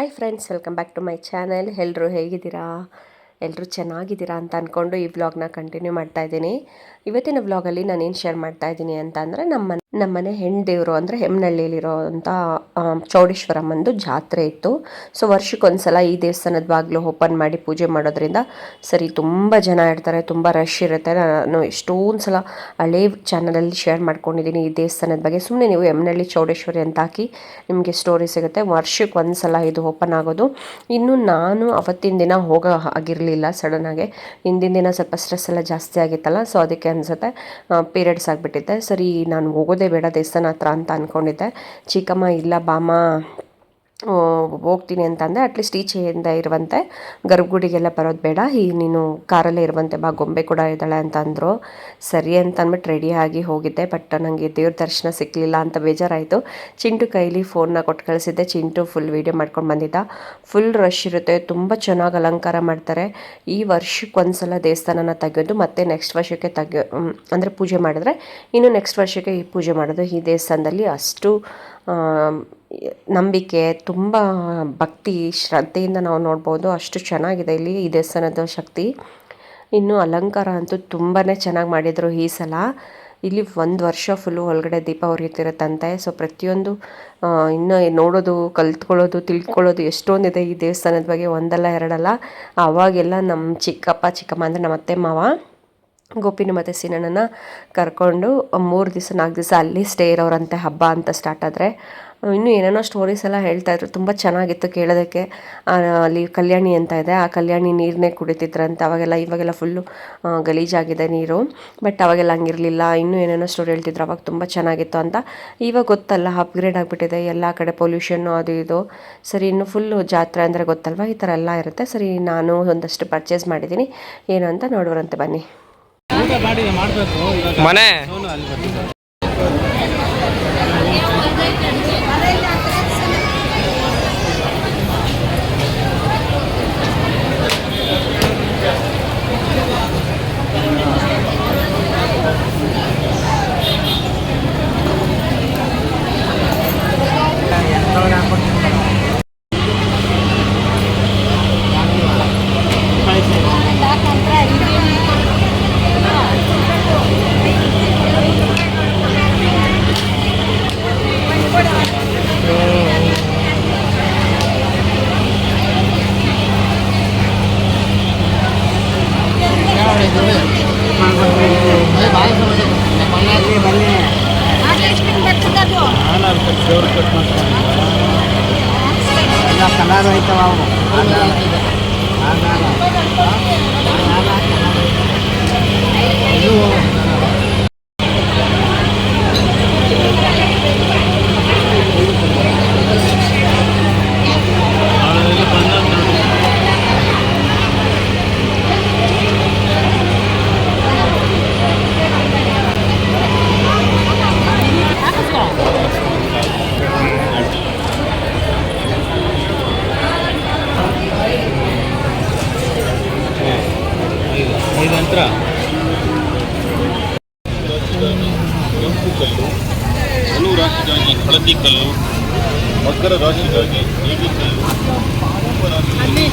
Hi friends, welcome back to my channel. ಎಲ್ಲರೂ ಹೇಗಿದ್ದೀರಾ? ಎಲ್ಲರೂ ಚೆನ್ನಾಗಿದ್ದೀರಾ ಅಂತ ಅಂದ್ಕೊಂಡು ಈ ವ್ಲಾಗ್ನ ಕಂಟಿನ್ಯೂ ಮಾಡ್ತಾ ಇದ್ದೀನಿ. ಇವತ್ತಿನ ವ್ಲಾಗಲ್ಲಿ ನಾನೇನು ಶೇರ್ ಮಾಡ್ತಾ ಇದ್ದೀನಿ ಅಂತ ಅಂದರೆ ನಮ್ಮನೆ ಹೆಣ್ಣು ದೇವರು ಅಂದರೆ ಹೆಮ್ಮನಹಳ್ಳಿಯಲ್ಲಿರೋ ಅಂಥ ಚೌಡೇಶ್ವರಮ್ಮಂದು ಜಾತ್ರೆ ಇತ್ತು. ಸೊ ವರ್ಷಕ್ಕೊಂದ್ಸಲ ಈ ದೇವಸ್ಥಾನದ ಬಾಗಿಲು ಓಪನ್ ಮಾಡಿ ಪೂಜೆ ಮಾಡೋದ್ರಿಂದ ಸರಿ ತುಂಬ ಜನ ಇರ್ತಾರೆ, ತುಂಬ ರಶ್ ಇರುತ್ತೆ. ನಾನು ಎಷ್ಟೊಂದು ಸಲ ಹಳೇ ಚಾನಲಲ್ಲಿ ಶೇರ್ ಮಾಡ್ಕೊಂಡಿದ್ದೀನಿ ಈ ದೇವಸ್ಥಾನದ ಬಗ್ಗೆ. ಸುಮ್ಮನೆ ನೀವು ಹೆಮ್ಮನಹಳ್ಳಿ ಚೌಡೇಶ್ವರಿ ಅಂತ ಹಾಕಿ ನಿಮಗೆ ಸ್ಟೋರಿ ಸಿಗುತ್ತೆ. ವರ್ಷಕ್ಕೆ ಒಂದ್ಸಲ ಇದು ಓಪನ್ ಆಗೋದು. ಇನ್ನು ನಾನು ಅವತ್ತಿನ ದಿನ ಹೋಗೋ ಆಗಿರಲಿಲ್ಲ, ಸಡನ್ನಾಗೆ ಹಿಂದಿನ ದಿನ ಸ್ವಲ್ಪ ಸ್ಟ್ರೆಸ್ ಎಲ್ಲ ಜಾಸ್ತಿ ಆಗಿತ್ತಲ್ಲ, ಸೊ ಅದಕ್ಕೆ ಅನಿಸುತ್ತೆ ಪೀರಿಯಡ್ಸ್ ಆಗಿಬಿಟ್ಟಿದ್ದೆ. ಸರಿ ನಾನು ಹೋಗೋದೇ ಬೇಡ ದೇವಸ್ಥಾನ ಹತ್ರ ಅಂತ ಅಂದ್ಕೊಂಡಿದ್ದೆ. ಚಿಕ್ಕಮ್ಮ ಇಲ್ಲ ಬಾಮ ಹೋಗ್ತೀನಿ ಅಂತಂದರೆ ಅಟ್ಲೀಸ್ಟ್ ಈಚೆಯಿಂದ ಇರುವಂತೆ ಗರ್ಭಗುಡಿಗೆಲ್ಲ ಬರೋದು ಬೇಡ, ನೀನು ಕಾರಲ್ಲೇ ಇರುವಂತೆ ಬಾ, ಗೊಂಬೆ ಕೂಡ ಇದ್ದಾಳೆ ಅಂತ ಅಂದರು. ಸರಿ ಅಂತ ಅಂದ್ಬಿಟ್ಟು ರೆಡಿಯಾಗಿ ಹೋಗಿದ್ದೆ. ಬಟ್ ನನಗೆ ದೇವ್ರ ದರ್ಶನ ಸಿಕ್ಕಲಿಲ್ಲ ಅಂತ ಬೇಜಾರಾಯಿತು. ಚಿಂಟು ಕೈಲಿ ಫೋನ್ನ ಕೊಟ್ಟು ಕಳಿಸಿದ್ದೆ. ಚಿಂಟು ಫುಲ್ ವೀಡಿಯೋ ಮಾಡ್ಕೊಂಡು ಬಂದಿದ್ದ. ಫುಲ್ ರಶ್ ಇರುತ್ತೆ, ತುಂಬ ಚೆನ್ನಾಗಿ ಅಲಂಕಾರ ಮಾಡ್ತಾರೆ. ಈ ವರ್ಷಕ್ಕೊಂದ್ಸಲ ದೇವಸ್ಥಾನನ ತೆಗೆಯೋದು, ಮತ್ತು ನೆಕ್ಸ್ಟ್ ವರ್ಷಕ್ಕೆ ಅಂದರೆ ಪೂಜೆ ಮಾಡಿದ್ರೆ ಇನ್ನು ನೆಕ್ಸ್ಟ್ ವರ್ಷಕ್ಕೆ ಈ ಪೂಜೆ ಮಾಡೋದು. ಈ ದೇವಸ್ಥಾನದಲ್ಲಿ ಅಷ್ಟು ನಂಬಿಕೆ, ತುಂಬ ಭಕ್ತಿ ಶ್ರದ್ಧೆಯಿಂದ ನಾವು ನೋಡ್ಬೋದು. ಅಷ್ಟು ಚೆನ್ನಾಗಿದೆ ಇಲ್ಲಿ ಈ ದೇವಸ್ಥಾನದ ಶಕ್ತಿ. ಇನ್ನು ಅಲಂಕಾರ ಅಂತೂ ತುಂಬಾ ಚೆನ್ನಾಗಿ ಮಾಡಿದರು ಈ ಸಲ. ಇಲ್ಲಿ ಒಂದು ವರ್ಷ ಫುಲ್ಲು ಒಳಗಡೆ ದೀಪ ಉರಿಯುತ್ತಿರುತ್ತಂತೆ. ಸೊ ಪ್ರತಿಯೊಂದು ಇನ್ನು ನೋಡೋದು, ಕಲ್ತ್ಕೊಳ್ಳೋದು, ತಿಳ್ಕೊಳ್ಳೋದು ಎಷ್ಟೊಂದಿದೆ ಈ ದೇವಸ್ಥಾನದ ಬಗ್ಗೆ, ಒಂದಲ್ಲ ಎರಡಲ್ಲ. ಆವಾಗೆಲ್ಲ ನಮ್ಮ ಚಿಕ್ಕಪ್ಪ ಚಿಕ್ಕಮ್ಮ ಅಂದರೆ ನಮ್ಮ ಅತ್ತೆ ಮಾವ ಗೋಪಿನ ಮತ್ತು ಸೀನಣ್ಣನ ಕರ್ಕೊಂಡು 3 ದಿವಸ 4 ದಿವಸ ಅಲ್ಲಿ ಸ್ಟೇ ಇರೋರಂತೆ. ಹಬ್ಬ ಅಂತ ಸ್ಟಾರ್ಟ್ ಆದರೆ ಇನ್ನೂ ಏನೇನೋ ಸ್ಟೋರೀಸ್ ಎಲ್ಲ ಹೇಳ್ತಾಯಿದ್ರು, ತುಂಬ ಚೆನ್ನಾಗಿತ್ತು ಕೇಳೋದಕ್ಕೆ. ಅಲ್ಲಿ ಕಲ್ಯಾಣಿ ಅಂತ ಇದೆ, ಆ ಕಲ್ಯಾಣಿ ನೀರನ್ನೇ ಕುಡಿತಿದ್ರಂತೆ ಅವಾಗೆಲ್ಲ. ಇವಾಗೆಲ್ಲ ಫುಲ್ಲು ಗಲೀಜಾಗಿದೆ ನೀರು, ಬಟ್ ಅವಾಗೆಲ್ಲ ಹಂಗಿರಲಿಲ್ಲ. ಇನ್ನೂ ಏನೇನೋ ಸ್ಟೋರಿ ಹೇಳ್ತಿದ್ರು, ಅವಾಗ ತುಂಬ ಚೆನ್ನಾಗಿತ್ತು ಅಂತ. ಇವಾಗ ಗೊತ್ತಲ್ಲ, ಅಪ್ಗ್ರೇಡ್ ಆಗಿಬಿಟ್ಟಿದೆ ಎಲ್ಲ ಕಡೆ, ಪೊಲ್ಯೂಷನ್ನು ಅದು ಇದು. ಸರಿ, ಇನ್ನು ಫುಲ್ಲು ಜಾತ್ರೆ ಅಂದರೆ ಗೊತ್ತಲ್ವ, ಈ ಥರ ಎಲ್ಲ ಇರುತ್ತೆ. ಸರಿ, ನಾನು ಒಂದಷ್ಟು ಪರ್ಚೇಸ್ ಮಾಡಿದ್ದೀನಿ, ಏನು ಅಂತ ನೋಡುವರಂತೆ ಬನ್ನಿ. ಮನೆ ಕಲರ್ ಐತವ ಕೆಂಪು ಕಲ್ಲು, ಧನು ರಾಶಿಗಾಗಿ ಹಳದಿ ಕಲ್ಲು, ಮಕರ ರಾಶಿಗಾಗಿ ನೀಲಿ ಕಲ್ಲು, ಕುಂಭ ರಾಶಿಗಾಗಿ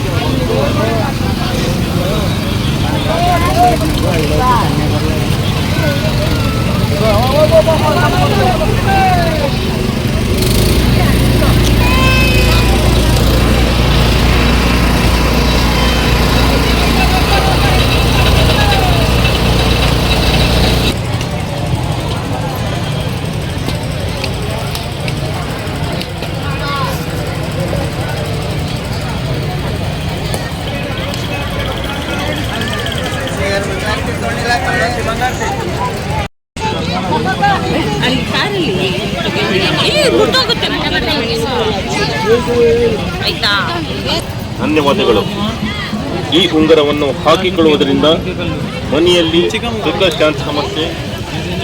ಧನ್ಯವಾದಗಳು. ಈ ಉಂಗುರವನ್ನು ಹಾಕಿಕೊಳ್ಳುವುದರಿಂದ ಮನೆಯಲ್ಲಿ ಸುಖ ಶಾಂತಿ ಸಮಸ್ಯೆ,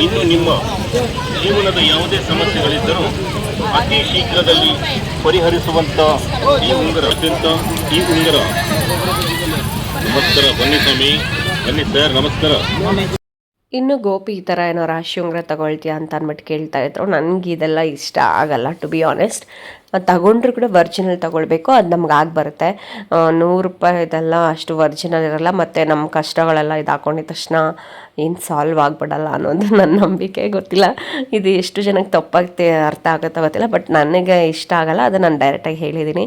ಇನ್ನು ನಿಮ್ಮ ಜೀವನದ ಯಾವುದೇ ಸಮಸ್ಯೆಗಳಿದ್ದರೂ ಅತಿ ಶೀಘ್ರದಲ್ಲಿ ಪರಿಹರಿಸುವಂಥ ಈ ಉಂಗುರ ನಮಸ್ಕಾರ. ಬನ್ನಿ ಸ್ವಾಮಿ, ಬನ್ನಿ ಸರ್, ನಮಸ್ಕಾರ. ಇನ್ನು ಗೋಪಿ ಈ ಥರ ಏನೋ ರಾಶಿ ಉಂಗುರ ತಗೊಳ್ತೀಯಾ ಅಂತ ಅಂದ್ಬಿಟ್ಟು ಕೇಳ್ತಾ ಇದ್ರು. ನನಗೆ ಇದೆಲ್ಲ ಇಷ್ಟ ಆಗಲ್ಲ, ಟು ಬಿ ಆನೆಸ್ಟ್. ತಗೊಂಡ್ರು ಕೂಡ ಒರಿಜಿನಲ್ ತೊಗೊಳ್ಬೇಕು, ಅದು ನಮ್ಗೆ ಆಗಿ ಬರುತ್ತೆ. 100 ರೂಪಾಯಿದೆಲ್ಲ ಅಷ್ಟು ಒರಿಜಿನಲ್ ಇರಲ್ಲ, ಮತ್ತು ನಮ್ಮ ಕಷ್ಟಗಳೆಲ್ಲ ಇದು ಹಾಕೊಂಡಿದ ತಕ್ಷಣ ಏನು ಸಾಲ್ವ್ ಆಗಿಬಿಡಲ್ಲ ಅನ್ನೋದು ನನ್ನ ನಂಬಿಕೆ. ಗೊತ್ತಿಲ್ಲ ಇದು ಎಷ್ಟು ಜನಕ್ಕೆ ತಪ್ಪಾಗಿ ಅರ್ಥ ಆಗುತ್ತೋ ಗೊತ್ತಿಲ್ಲ, ಬಟ್ ನನಗೆ ಇಷ್ಟ ಆಗಲ್ಲ, ಅದು ನಾನು ಡೈರೆಕ್ಟಾಗಿ ಹೇಳಿದ್ದೀನಿ.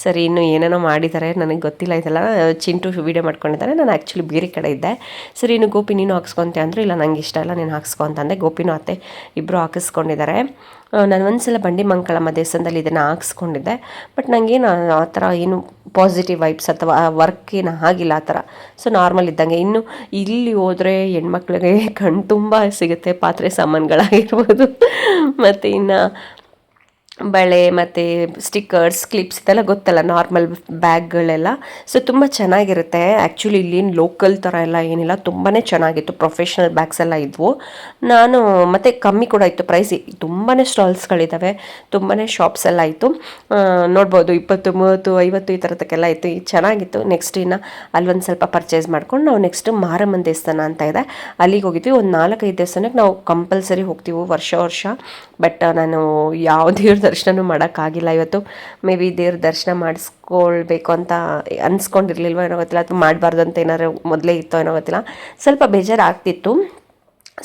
ಸರಿ, ಇನ್ನು ಏನೇನೋ ಮಾಡಿದ್ದಾರೆ ನನಗೆ ಗೊತ್ತಿಲ್ಲ, ಇದೆಲ್ಲ ಚಿಂಟು ವೀಡಿಯೋ ಮಾಡ್ಕೊಂಡಿದ್ದಾರೆ. ನಾನು ಆ್ಯಕ್ಚುಲಿ ಬೇರೆ ಕಡೆ ಇದ್ದೆ. ಸರಿ, ಇನ್ನು ಗೋಪಿ ನೀನು ಹಾಕ್ಸ್ಕೊತೆ ಅಂದರು. ಇಲ್ಲ ನಂಗೆ ಇಷ್ಟ ಇಲ್ಲ, ನೀನು ಹಾಕ್ಸ್ಕೊ ಅಂತಂದೆ. ಗೋಪಿನೂ ಅತ್ತೆ ಇಬ್ಬರು ಹಾಕಿಸ್ಕೊಂಡಿದ್ದಾರೆ. ನಾನು ಒಂದ್ಸಲ ಬಂಡಿ ಮಂಕಳಮ್ಮ ದೇವಸ್ಥಾನದಲ್ಲಿ ಇದನ್ನು ಹಾಕ್ಸ್ಕೊಂಡಿದ್ದೆ, ಬಟ್ ನನಗೇನು ಆ ಥರ ಏನು ಪಾಸಿಟಿವ್ ವೈಬ್ಸ್ ಅಥವಾ ವರ್ಕ್ ಏನು ಆಗಿಲ್ಲ ಆ ಥರ. ಸೊ ನಾರ್ಮಲ್ ಇದ್ದಂಗೆ. ಇನ್ನು ಇಲ್ಲಿ ಹೋದರೆ ಹೆಣ್ಮಕ್ಳಿಗೆ ಕಣ್ಣು ತುಂಬ ಸಿಗುತ್ತೆ, ಪಾತ್ರೆ ಸಾಮಾನುಗಳಾಗಿರ್ಬೋದು, ಮತ್ತು ಇನ್ನು ಬಳೆ ಮತ್ತು ಸ್ಟಿಕ್ಕರ್ಸ್, ಕ್ಲಿಪ್ಸ್ ಇದೆಲ್ಲ ಗೊತ್ತಲ್ಲ, ನಾರ್ಮಲ್ ಬ್ಯಾಗ್ಗಳೆಲ್ಲ. ಸೊ ತುಂಬ ಚೆನ್ನಾಗಿರುತ್ತೆ. ಆ್ಯಕ್ಚುಲಿ ಇಲ್ಲೇನು ಲೋಕಲ್ ಥರ ಎಲ್ಲ ಏನಿಲ್ಲ, ತುಂಬಾ ಚೆನ್ನಾಗಿತ್ತು. ಪ್ರೊಫೆಷ್ನಲ್ ಬ್ಯಾಗ್ಸ್ ಎಲ್ಲ ಇದ್ವು. ನಾನು ಮತ್ತು ಕಮ್ಮಿ ಕೂಡ ಇತ್ತು ಪ್ರೈಸ್. ತುಂಬಾ ಸ್ಟಾಲ್ಸ್ಗಳಿದ್ದಾವೆ, ತುಂಬಾ ಶಾಪ್ಸ್ ಎಲ್ಲ ಇತ್ತು. ನೋಡ್ಬೋದು 20, 30, 50 ಈ ಥರದಕ್ಕೆಲ್ಲ ಇತ್ತು. ಚೆನ್ನಾಗಿತ್ತು. ನೆಕ್ಸ್ಟ್ ಇನ್ನು ಅಲ್ಲೊಂದು ಸ್ವಲ್ಪ ಪರ್ಚೇಸ್ ಮಾಡ್ಕೊಂಡು ನಾವು ನೆಕ್ಸ್ಟ್ ಮಾರಮ್ಮನ ದೇವಸ್ಥಾನ ಅಂತ ಇದೆ, ಅಲ್ಲಿಗೆ ಹೋಗಿದ್ವಿ. ಒಂದು 4-5 ದೇವಸ್ಥಾನಕ್ಕೆ ನಾವು ಕಂಪಲ್ಸರಿ ಹೋಗ್ತೀವಿ ವರ್ಷ. ಬಟ್ ನಾನು ಯಾವ ದರ್ಶನ ಮಾಡೋಕ್ಕಾಗಿಲ್ಲ ಇವತ್ತು. ಮೇ ಬಿ ದೇವ್ರ ದರ್ಶನ ಮಾಡಿಸ್ಕೊಳ್ಬೇಕು ಅಂತ ಅನ್ಸ್ಕೊಂಡಿರ್ಲಿಲ್ವೋ ಏನೋ ಗೊತ್ತಿಲ್ಲ, ಅಥವಾ ಮಾಡಬಾರ್ದು ಅಂತ ಏನಾದ್ರು ಮೊದಲೇ ಇತ್ತೋ ಏನೋ ಗೊತ್ತಿಲ್ಲ. ಸ್ವಲ್ಪ ಬೇಜಾರಾಗ್ತಿತ್ತು.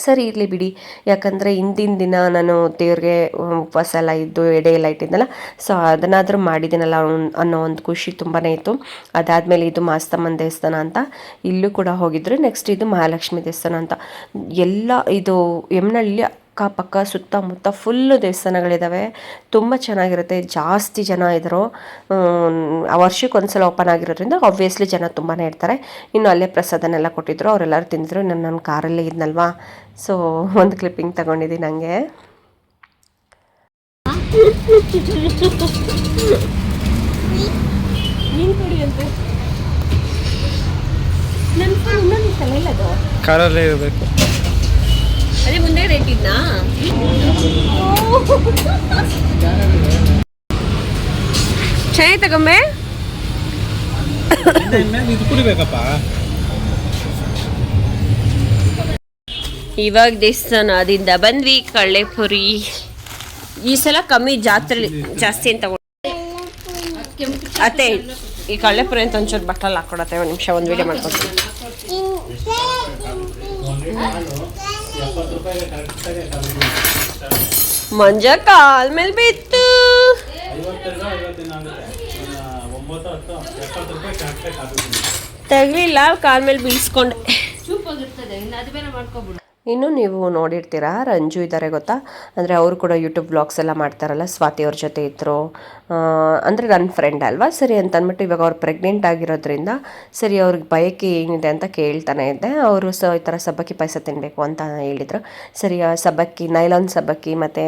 ಸರಿ ಇರಲಿ ಬಿಡಿ, ಯಾಕಂದರೆ ಹಿಂದಿನ ದಿನ ನಾನು ದೇವ್ರಿಗೆ ಉಪವಾಸ ಎಲ್ಲ ಇದ್ದು ಎಡೆ ಎಲ್ಲ ಇಟ್ಟಿದ್ದನಲ್ಲ, ಸೊ ಅದನ್ನಾದರೂ ಮಾಡಿದ್ದೀನಲ್ಲ ಅನ್ನೋ ಒಂದು ಖುಷಿ ತುಂಬಾ ಇತ್ತು. ಅದಾದಮೇಲೆ ಇದು ಮಾಸ್ತಮ್ಮನ ದೇವಸ್ಥಾನ ಅಂತ ಇಲ್ಲೂ ಕೂಡ ಹೋಗಿದ್ರು. ನೆಕ್ಸ್ಟ್ ಇದು ಮಹಾಲಕ್ಷ್ಮಿ ದೇವಸ್ಥಾನ ಅಂತ. ಎಲ್ಲ ಇದು ಯಮನಹಳ್ಳಿ ಅಕ್ಕಪಕ್ಕ ಸುತ್ತಮುತ್ತ ಫುಲ್ಲು ದೇವಸ್ಥಾನಗಳಿದ್ದಾವೆ. ತುಂಬ ಚೆನ್ನಾಗಿರುತ್ತೆ. ಜಾಸ್ತಿ ಜನ ಇದ್ದರು. ವರ್ಷಕ್ಕೆ ಒಂದ್ಸಲ ಓಪನ್ ಆಗಿರೋದ್ರಿಂದ ಆಬ್ವಿಯಸ್ಲಿ ಜನ ತುಂಬಾ ಇರ್ತಾರೆ. ಇನ್ನು ಅಲ್ಲೇ ಪ್ರಸಾದನೆಲ್ಲ ಕೊಟ್ಟಿದ್ರು, ಅವರೆಲ್ಲರೂ ತಿಂದಿದ್ರು. ನನ್ನ ಕಾರಲ್ಲೇ ಇದ್ನಲ್ವಾ, ಸೊ ಒಂದು ಕ್ಲಿಪ್ಪಿಂಗ್ ತಗೊಂಡಿದ್ದೀನಿ ನನಗೆ. ಕಾರಲ್ಲೇ ಇರಬೇಕು. ಅದೇ ಮುಂದೆ ರೇಟ್ ಇದ್ನಾ? ಚೆನ್ನಾಗಿ ತಗೊಂಬೆ. ಇದು ಕುಡಿಬೇಕಪ್ಪ. ಇವಾಗ ದೇವಸ್ಥಾನದಿಂದ ಬಂದ್ವಿ. ಕಳ್ಳೆಪುರಿ ಈ ಸಲ ಕಮ್ಮಿ, ಜಾತ್ರೆ ಜಾಸ್ತಿ ಅಂತ ಅತ್ತೆ. ಈ ಕಳ್ಳೆಪುರಿ ಅಂತ ಒಂಚೂರು ಬಟ್ಟಲ್ಲಿ ಹಾಕೊಡತ್ತೆ. ಒಂದು ನಿಮಿಷ ಒಂದು ವಿಡಿಯೋ ಮಾಡ್ಕೊಡ್ತೀನಿ. ಮಂಜ ಕಾಲ್ ಮೇಲೆ ಬಿತ್ತು. ತಗಲಿಲ್ಲ, ಕಾಲ್ ಮೇಲೆ ಬೀಳ್ಸ್ಕೊಂಡೆ. ಇನ್ನು ನೀವು ನೋಡಿರ್ತೀರಾ, ರಂಜು ಇದ್ದಾರೆ ಗೊತ್ತಾ, ಅಂದರೆ ಅವರು ಕೂಡ ಯೂಟ್ಯೂಬ್ ವ್ಲಾಗ್ಸ್ ಎಲ್ಲ ಮಾಡ್ತಾರಲ್ಲ, ಸ್ವಾತಿ ಅವ್ರ ಜೊತೆ ಇದ್ದರು. ಅಂದರೆ ನನ್ನ ಫ್ರೆಂಡ್ ಅಲ್ವಾ, ಸರಿ ಅಂತ ಅಂದ್ಬಿಟ್ಟು ಇವಾಗ ಅವ್ರು ಪ್ರೆಗ್ನೆಂಟ್ ಆಗಿರೋದ್ರಿಂದ ಸರಿ ಅವ್ರಿಗೆ ಬಯಕೆ ಏನಿದೆ ಅಂತ ಕೇಳ್ತಾನೆ ಇದ್ದೆ. ಅವರು ಈ ಥರ ಸಬ್ಬಕ್ಕಿ ಪಾಯಸ ತಿನ್ನಬೇಕು ಅಂತ ಹೇಳಿದರು. ಸರಿ ಸಬ್ಬಕ್ಕಿ, ನೈಲಾನ್ ಸಬ್ಬಕ್ಕಿ ಮತ್ತು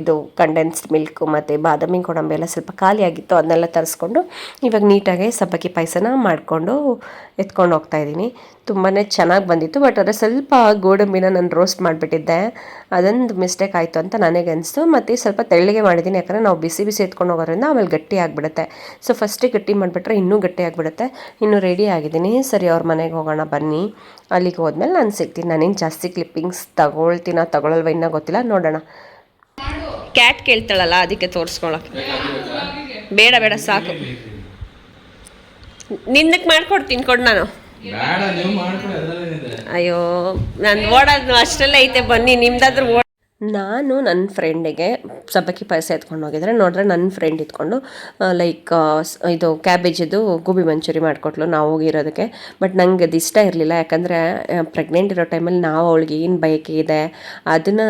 ಇದು ಕಂಡೆನ್ಸ್ಡ್ ಮಿಲ್ಕು ಮತ್ತು ಬಾದಾಮಿ ಗೋಡಂಬಿ ಎಲ್ಲ ಸ್ವಲ್ಪ ಖಾಲಿಯಾಗಿತ್ತು, ಅದನ್ನೆಲ್ಲ ತರಿಸ್ಕೊಂಡು ಇವಾಗ ನೀಟಾಗಿ ಸಬ್ಬಕ್ಕಿ ಪಾಯಸನ ಮಾಡಿಕೊಂಡು ಎತ್ಕೊಂಡು ಹೋಗ್ತಾಯಿದ್ದೀನಿ. ತುಂಬಾ ಚೆನ್ನಾಗಿ ಬಂದಿತ್ತು. ಬಟ್ ಆದರೆ ಸ್ವಲ್ಪ ಗೋಡಂಬಿನ ನಾನು ರೋಸ್ಟ್ ಮಾಡಿಬಿಟ್ಟಿದ್ದೆ, ಅದೊಂದು ಮಿಸ್ಟೇಕ್ ಆಯಿತು ಅಂತ ನನಗೆ ಅನಿಸ್ತು. ಮತ್ತು ಸ್ವಲ್ಪ ತೆಳ್ಳಗೆ ಮಾಡಿದ್ದೀನಿ, ಯಾಕಂದರೆ ನಾವು ಬಿಸಿ ಎತ್ಕೊಂಡು ಹೋಗೋದ್ರಿಂದ ಆಮೇಲೆ ಗಟ್ಟಿ ಆಗಿಬಿಡುತ್ತೆ. ಸೊ ಫಸ್ಟಿಗೆ ಗಟ್ಟಿ ಮಾಡಿಬಿಟ್ರೆ ಇನ್ನೂ ಗಟ್ಟಿ ಆಗಿಬಿಡುತ್ತೆ. ಇನ್ನೂ ರೆಡಿ ಆಗಿದ್ದೀನಿ. ಸರಿ ಅವ್ರ ಮನೆಗೆ ಹೋಗೋಣ ಬನ್ನಿ. ಅಲ್ಲಿಗೆ ಹೋದ್ಮೇಲೆ ನಾನು ಸಿಗ್ತೀನಿ. ನಾನೇನು ಜಾಸ್ತಿ ಕ್ಲಿಪ್ಪಿಂಗ್ಸ್ ತಗೊಳಲ್ವ ಇನ್ನೂ ಗೊತ್ತಿಲ್ಲ, ನೋಡೋಣ. ಕ್ಯಾಟ್ ಕೇಳ್ತಾಳಲ್ಲ, ಅದಕ್ಕೆ ತೋರಿಸ್ಕೊಳಕ್ಕೆ. ಬೇಡ ಸಾಕು, ನಿನ್ನಕ್ಕೆ ಮಾಡ್ಕೊಡ್ತೀನಿ, ಕೊಡು. ನಾನು ಅಯ್ಯೋ, ನಾನು ಓಡೋದು ಅಷ್ಟೆಲ್ಲ ಐತೆ, ಬನ್ನಿ ನಿಮ್ದಾದ್ರೂ ನಾನು ನನ್ನ ಫ್ರೆಂಡಿಗೆ ಸಬ್ಬಕ್ಕಿ ಪಾಯಸ ಎತ್ಕೊಂಡು ಹೋಗಿದ್ರೆ ನೋಡ್ರೆ ನನ್ನ ಫ್ರೆಂಡ್ ಇದ್ಕೊಂಡು ಲೈಕ್ ಇದು ಕ್ಯಾಬೇಜಿದು ಗೋಬಿ ಮಂಚೂರಿ ಮಾಡಿಕೊಟ್ಲು ನಾವು ಹೋಗಿರೋದಕ್ಕೆ. ಬಟ್ ನಂಗೆ ಅದು ಇಷ್ಟ ಇರಲಿಲ್ಲ, ಯಾಕಂದರೆ ಪ್ರೆಗ್ನೆಂಟ್ ಇರೋ ಟೈಮಲ್ಲಿ ನಾವು ಅವಳಿಗೆ ಏನು ಬಯಕೆ ಇದೆ ಅದನ್ನು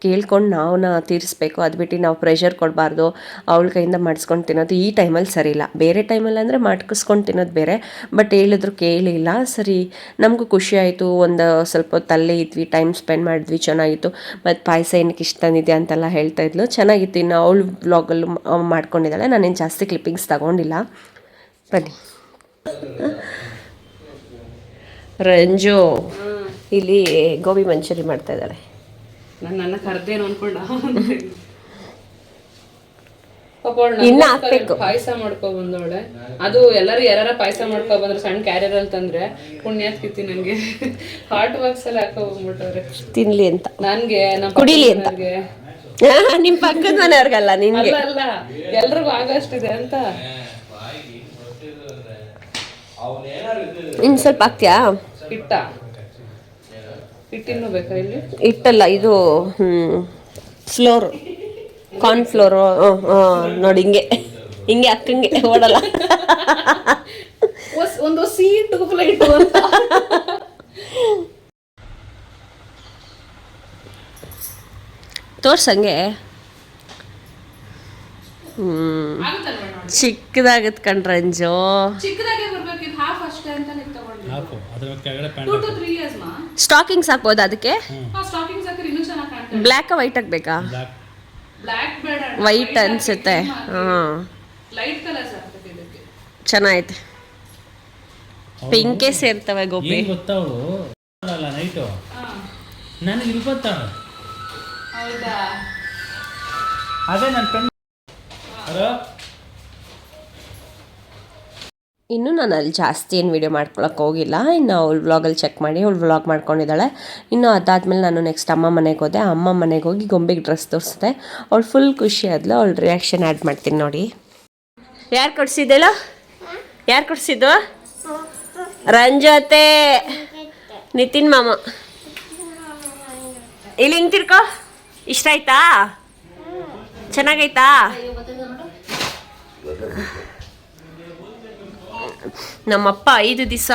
ಕೇಳ್ಕೊಂಡು ನಾವು ತೀರಿಸ್ಬೇಕು. ಅದು ಬಿಟ್ಟು ನಾವು ಪ್ರೆಷರ್ ಕೊಡಬಾರ್ದು. ಅವಳ ಕೈಯಿಂದ ಮಾಡಿಸ್ಕೊಂಡು ತಿನ್ನೋದು ಈ ಟೈಮಲ್ಲಿ ಸರಿ ಇಲ್ಲ. ಬೇರೆ ಟೈಮಲ್ಲಿ ಅಂದರೆ ಮಾಡಿಸ್ಕೊಂಡು ತಿನ್ನೋದು ಬೇರೆ. ಬಟ್ ಹೇಳಿದ್ರು ಕೇಳಿಲ್ಲ. ಸರಿ, ನಮಗೂ ಖುಷಿ ಆಯಿತು. ಒಂದು ಸ್ವಲ್ಪ ಹೊತ್ತಲ್ಲೇ ಇದ್ವಿ, ಟೈಮ್ ಸ್ಪೆಂಡ್ ಮಾಡಿದ್ವಿ, ಚೆನ್ನಾಗಿತ್ತು. ಮತ್ತು ಪಾಯಸ ಏನಕ್ಕೆ ಇಷ್ಟ ತಂದಿದೆ ಅಂತೆಲ್ಲ ಹೇಳ್ತಾ ಇದ್ಲು, ಚೆನ್ನಾಗಿತ್ತು. ಇನ್ನು ಅವಳು ವ್ಲಾಗಲ್ಲೂ ಮಾಡ್ಕೊಂಡಿದ್ದಾಳೆ. ನಾನೇನು ಜಾಸ್ತಿ ಕ್ಲಿಪ್ಪಿಂಗ್ಸ್ ತಗೊಂಡಿಲ್ಲ. ಬನ್ನಿ. ರಂಜು ಇಲ್ಲಿ ಗೋಬಿ ಮಂಚೂರಿ ಮಾಡ್ತಾ ಇದ್ದಾಳೆ. ನನ್ನ ಕರ್ದೇನು ಅನ್ಕೊಂಡ ಇನ್ನ ಹಾಕ್ಬೇಕು. ಪಾಯಸ ಮಾಡ್ಕೊ ಬಂದವಳೆ. ಅದು ಎಲ್ಲರೂ ಯಾರ ಪಾಯಸ ಮಾಡ್ಕೊ ಬಂದ್ರೆ ಸಣ್ಣ ಕ್ಯಾರಿಯರ್ ಅಲ್ಲಿ ತಂದ್ರೆ ಪುಣ್ಯಾತ್ಕಿತಿ ನನ್ಗೆ ಹಾಟ್ ಬಾಕ್ಸ್ ಅಲ್ಲಿ ಹಾಕೋ ಬಂದ್ಬಿಟ್ಟವ್ರೆ ತಿನ್ಲಿ ಅಂತ, ನನ್ಗೆ ಕುಡಿಲಿ ಅಂತ. ನಿಮ್ಮ ಪಕ್ಕದ ಮನೆಯವ್ರಿಗಲ್ಲ ನಿನ್ಗೆ. ಅಲ್ಲ ಎಲ್ರಿಗೂ ಆಗಷ್ಟಿದೆ ಅಂತ. ಇನ್ನು ಸ್ವಲ್ಪ ಹಾಕ್ತೀಯಾ? ಹಿಟ್ಟಿನ್ನು ಬೇಕಾ ಇಲ್ಲಿ? ಹಿಟ್ಟಲ್ಲ, ಇದು ಫ್ಲೋರ್, ಕಾರ್ನ್ ಫ್ಲೋರು. ನೋಡಿ ಹಿಂಗೆ ಹಿಂಗೆ ಅಕ್ಕಂಗೆ ಓಡಲ್ಲ. ಒಂದು ಸೀಟ್ ಪ್ಲೇಟು ಅಂತ. ತೋರ್ಸಂಗೆ. ಚಿಕ್ಕದಾಗತ್ ಕಣ್ರಂಜು. ಚಿಕ್ಕದಾಗೆ ಬರ್ಬೇಕು, ಇದು ಹಾಫ್ ಅಷ್ಟೇ ಅಂತ ನೀವು ತಗೊಂಡ್ರಿ. ಹಾಕು ಅದ್ರ ಕೆಳಗಡೆ 2 to 3 years ಮಾ. ಸ್ಟಾಕಿಂಗ್ಸ್ ಹಾಕ್ಬೋದಾ ಅದಕ್ಕೆ? ಸ್ಟಾಕಿಂಗ್ಸ್ ಹಾಕಿದ್ರೆ ಇನ್ನೂ ಚೆನ್ನಾಗಿ ಕಾಣ್ತದೆ. ಬ್ಲ್ಯಾಕ್ ವೈಟ್ ಹಾಕ್ಬೇಕಾ? ಬ್ಲ್ಯಾಕ್ ಬೇಡ, ವೈಟ್ ಅನ್ಸುತ್ತೆ. ಲೈಟ್ ಕಲರ್ಸ್ ಹಾಕ್ಬೇಕು ಇದಕ್ಕೆ. ಚೆನ್ನಾಗೈತೆ. ಪಿಂಕೇ ಸೇರ್ತವೆ ಗೋಪಿ. ಏನ್ ಗೊತ್ತಾ ಅವಳು ಅಲ್ಲ ನೈಟು ನನಗೆ ಇಲ್ಲಿ ಗೊತ್ತಾಳ. ಹೌದಾ? ಅದೇ ನನ್ನ ಫ್ರೆಂಡ್. ಇನ್ನು ನಾನು ಅಲ್ಲಿ ಜಾಸ್ತಿ ಏನು ವೀಡಿಯೋ ಮಾಡ್ಕೊಳಕ್ಕೆ ಹೋಗಿಲ್ಲ. ಇನ್ನು ಅವಳು ವ್ಲಾಗಲ್ಲಿ ಚೆಕ್ ಮಾಡಿ ಅವಳು ವ್ಲಾಗ್ ಮಾಡ್ಕೊಂಡಿದ್ದಾಳೆ. ಇನ್ನು ಅದಾದಮೇಲೆ ನಾನು ನೆಕ್ಸ್ಟ್ ಅಮ್ಮ ಮನೆಗೆ ಹೋದೆ. ಅಮ್ಮ ಮನೆಗೆ ಹೋಗಿ ಗೊಂಬೆಗೆ ಡ್ರೆಸ್ ತೋರಿಸಿದೆ. ಅವಳು ಫುಲ್ ಖುಷಿ ಆದ್ಲು. ಅವಳು ರಿಯಾಕ್ಷನ್ ಆ್ಯಡ್ ಮಾಡ್ತೀನಿ ನೋಡಿ. ಯಾರು ಕೊಡ್ಸಿದ್ದೇಳ? ಯಾರು ಕೊಡ್ಸಿದ್ದು? ರಂಜೋತೆ, ನಿತಿನ್ ಮಾಮ. ಇಲ್ಲಿ ಹಿಂಗೆ ತಿರ್ಕೋ. ಇಷ್ಟ ಆಯ್ತಾ? ಚೆನ್ನಾಗೈತಾ? ನಮ್ಮಪ್ಪ 5 ದಿವಸ.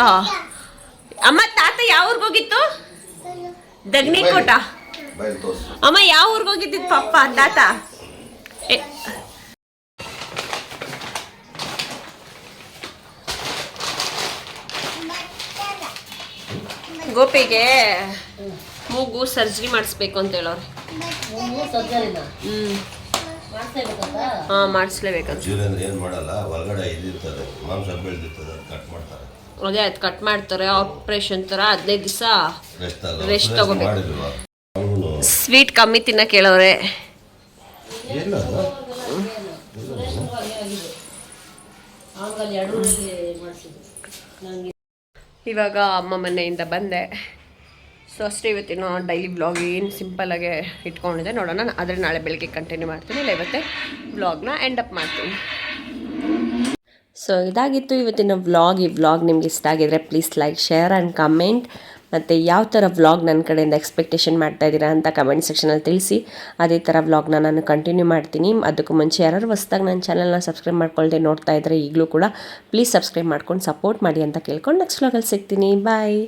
ಅಮ್ಮ ತಾತ ಯಾವ ಊರಿಗೆ ಹೋಗಿತ್ತು? ದಗ್ನಿಕೋಟ. ಅಮ್ಮ ಯಾವ ಊರಿಗೆ ಹೋಗಿದ್ದಿತ್ತು ಪಪ್ಪ ತಾತ? ಗೋಪಿಗೆ ಮೂಗು ಸರ್ಜರಿ ಮಾಡಿಸ್ಬೇಕು ಅಂತ ಹೇಳೋರು. ಹಾಂ, ಮಾಡಿಸ್ಲೇಬೇಕಂತ. ಏನು ಮಾಡಲ್ಲ, ಹೊರಗಡೆ ಇದಿರ್ತದೆ, ಮಾಂಸ ಬೆಳೆದಿರ್ತದೆ, ಕಟ್ ಮಾಡ್ತಾರೆ. ಅದೇ ಅದು ಕಟ್ ಮಾಡ್ತಾರೆ. ಆಪ್ರೇಷನ್ ಥರ 15 ದಿವಸ ರೆಸ್ಟ್ ತಗೋಬೇಕು. ಸ್ವೀಟ್ ಕಮ್ಮಿ ತಿನ್ನಕ್ಕೆ ಹೇಳೋರೆ. ಇವಾಗ ಅಮ್ಮ ಮನೆಯಿಂದ ಬಂದೆ. ಸೊ ಅಷ್ಟೇ ಇವತ್ತಿನ ಡೈಲಿ ವ್ಲಾಗ್ ಏನು ಸಿಂಪಲ್ಲಾಗೆ ಇಟ್ಕೊಂಡಿದ್ದೆ. ನೋಡೋಣ, ಆದರೆ ನಾಳೆ ಬೆಳಗ್ಗೆ ಕಂಟಿನ್ಯೂ ಮಾಡ್ತೀನಿ. ಇಲ್ಲ ಇವತ್ತೇ ವ್ಲಾಗ್ನ ಎಂಡ್ ಅಪ್ ಮಾಡ್ತೀನಿ. ಸೊ ಇದಾಗಿತ್ತು ಇವತ್ತಿನ ವ್ಲಾಗ್. ಈ ವ್ಲಾಗ್ ನಿಮ್ಗೆ ಇಷ್ಟ ಆಗಿದ್ರೆ please like, share and comment. ಮತ್ತು ಯಾವ ಥರ ವ್ಲಾಗ್ ನನ್ನ ಕಡೆಯಿಂದ ಎಕ್ಸ್ಪೆಕ್ಟೇಷನ್ ಮಾಡ್ತಾಯಿದ್ದೀರಾ ಅಂತ ಕಮೆಂಟ್ ಸೆಕ್ಷನಲ್ಲಿ ತಿಳಿಸಿ. ಅದೇ ಥರ ವ್ಲಾಗ್ನ ನಾನು ಕಂಟಿನ್ಯೂ ಮಾಡ್ತೀನಿ. ಅದಕ್ಕೂ ಮುಂಚೆ ಯಾರು ಹೊಸ್ದಾಗಿ ನನ್ನ ಚಾನಲ್ನ ಸಬ್ಸ್ಕ್ರೈಬ್ ಮಾಡ್ಕೊಳ್ದೆ ನೋಡ್ತಾ ಇದ್ದರೆ ಈಗಲೂ ಕೂಡ ಪ್ಲೀಸ್ ಸಬ್ಸ್ಕ್ರೈಬ್ ಮಾಡ್ಕೊಂಡು ಸಪೋರ್ಟ್ ಮಾಡಿ ಅಂತ ಕೇಳ್ಕೊಂಡು ನೆಕ್ಸ್ಟ್ ವ್ಲಾಗಲ್ಲಿ ಸಿಗ್ತೀನಿ. ಬಾಯ್.